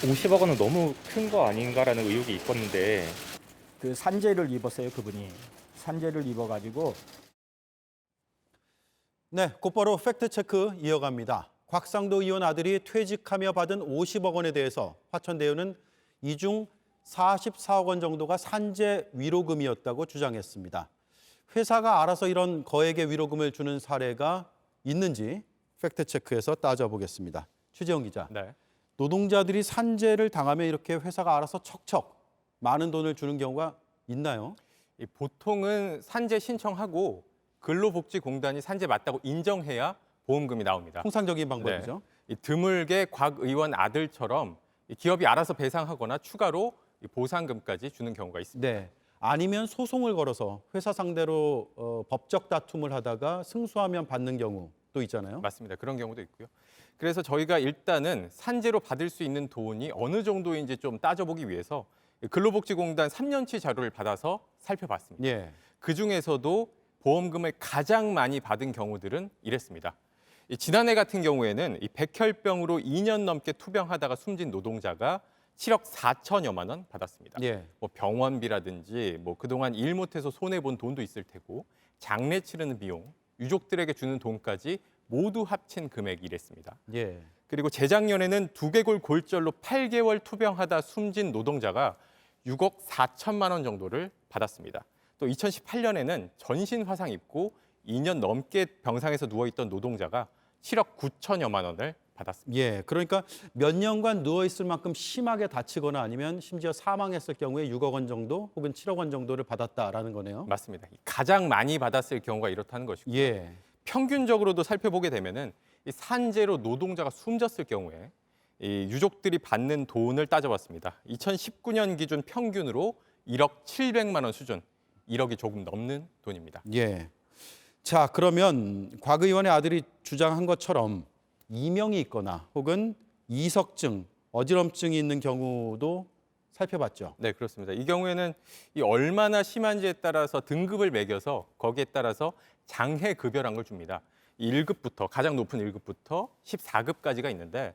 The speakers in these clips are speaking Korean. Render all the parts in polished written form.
50억 원은 너무 큰 거 아닌가라는 의혹이 있었는데 그 산재를 입었어요, 그분이. 산재를 입어가지고 네, 곧바로 팩트체크 이어갑니다. 곽상도 의원 아들이 퇴직하며 받은 50억 원에 대해서 화천대유는 이 중 44억 원 정도가 산재 위로금이었다고 주장했습니다. 회사가 알아서 이런 거액의 위로금을 주는 사례가 있는지 팩트체크에서 따져보겠습니다. 최재형 기자, 네. 노동자들이 산재를 당하면 이렇게 회사가 알아서 척척 많은 돈을 주는 경우가 있나요? 보통은 산재 신청하고 근로복지공단이 산재 맞다고 인정해야 보험금이 나옵니다. 통상적인 방법이죠. 드물게 곽 의원 아들처럼 기업이 알아서 배상하거나 추가로 보상금까지 주는 경우가 있습니다. 네. 아니면 소송을 걸어서 회사 상대로 법적 다툼을 하다가 승소하면 받는 경우도 있잖아요. 맞습니다. 그런 경우도 있고요. 그래서 저희가 일단은 산재로 받을 수 있는 돈이 어느 정도인지 좀 따져보기 위해서 근로복지공단 3년치 자료를 받아서 살펴봤습니다. 예. 그중에서도 보험금을 가장 많이 받은 경우들은 이랬습니다. 지난해 같은 경우에는 백혈병으로 2년 넘게 투병하다가 숨진 노동자가 7억 4천여만 원 받았습니다. 예. 병원비라든지 그동안 일 못해서 손해본 돈도 있을 테고 장례 치르는 비용, 유족들에게 주는 돈까지 모두 합친 금액이 이랬습니다. 예. 그리고 재작년에는 두개골 골절로 8개월 투병하다 숨진 노동자가 6억 4천만 원 정도를 받았습니다. 또 2018년에는 전신 화상 입고 2년 넘게 병상에서 누워있던 노동자가 7억 9천여만 원을 받았습니다. 예. 그러니까 몇 년간 누워 있을 만큼 심하게 다치거나 아니면 심지어 사망했을 경우에 6억 원 정도 혹은 7억 원 정도를 받았다라는 거네요. 맞습니다. 가장 많이 받았을 경우가 이렇다는 것이고 예. 평균적으로도 살펴보게 되면은 이 산재로 노동자가 숨졌을 경우에 이 유족들이 받는 돈을 따져봤습니다. 2019년 기준 평균으로 1억 700만 원 수준, 1억이 조금 넘는 돈입니다. 예. 자, 그러면 곽 의원의 아들이 주장한 것처럼 이명이 있거나 혹은 이석증, 어지럼증이 있는 경우도 살펴봤죠. 네, 그렇습니다. 이 경우에는 이 얼마나 심한지에 따라서 등급을 매겨서 거기에 따라서 장해 급여라는 걸 줍니다. 1급부터 가장 높은 1급부터 14급까지가 있는데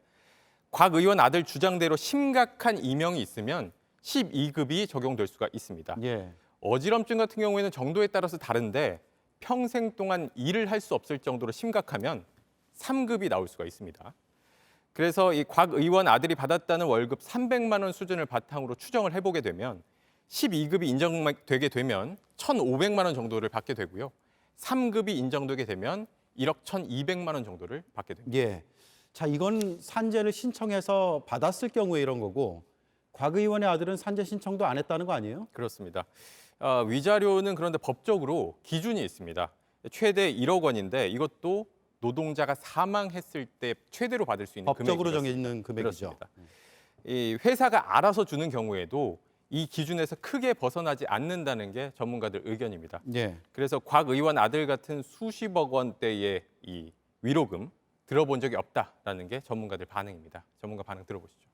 곽 의원 아들 주장대로 심각한 이명이 있으면 12급이 적용될 수가 있습니다. 예. 어지럼증 같은 경우에는 정도에 따라서 다른데 평생 동안 일을 할 수 없을 정도로 심각하면 3급이 나올 수가 있습니다. 그래서 이 곽 의원 아들이 받았다는 월급 300만 원 수준을 바탕으로 추정을 해보게 되면 12급이 인정되게 되면 1,500만 원 정도를 받게 되고요. 3급이 인정되게 되면 1억 1,200만 원 정도를 받게 됩니다. 예. 자, 이건 산재를 신청해서 받았을 경우에 이런 거고 곽 의원의 아들은 산재 신청도 안 했다는 거 아니에요? 그렇습니다. 위자료는 그런데 법적으로 기준이 있습니다. 최대 1억 원인데 이것도 노동자가 사망했을 때 최대로 받을 수 있는 법적으로 금액이었습니다. 정해진 금액이죠. 그렇습니다. 이 회사가 알아서 주는 경우에도 이 기준에서 크게 벗어나지 않는다는 게 전문가들 의견입니다. 예. 그래서 곽 의원 아들 같은 수십억 원대의 이 위로금 들어본 적이 없다라는 게 전문가들 반응입니다. 전문가 반응 들어보시죠.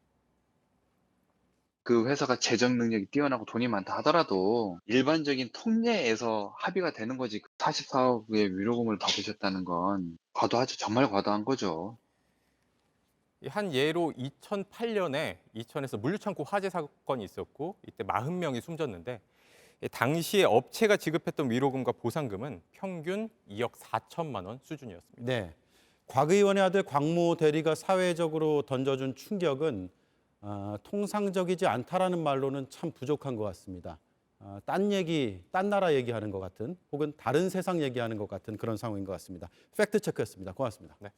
그 회사가 재정 능력이 뛰어나고 돈이 많다 하더라도 일반적인 통례에서 합의가 되는 거지. 44억의 위로금을 받으셨다는 건 과도하죠. 정말 과도한 거죠. 한 예로 2008년에 이천에서 물류창고 화재 사건이 있었고 이때 40명이 숨졌는데 당시에 업체가 지급했던 위로금과 보상금은 평균 2억 4천만 원 수준이었습니다. 네. 곽 의원의 아들 곽모 대리가 사회적으로 던져준 충격은 통상적이지 않다라는 말로는 참 부족한 것 같습니다. 딴 나라 얘기하는 것 같은 혹은 다른 세상 얘기하는 것 같은 그런 상황인 것 같습니다. 팩트 체크였습니다. 고맙습니다. 네.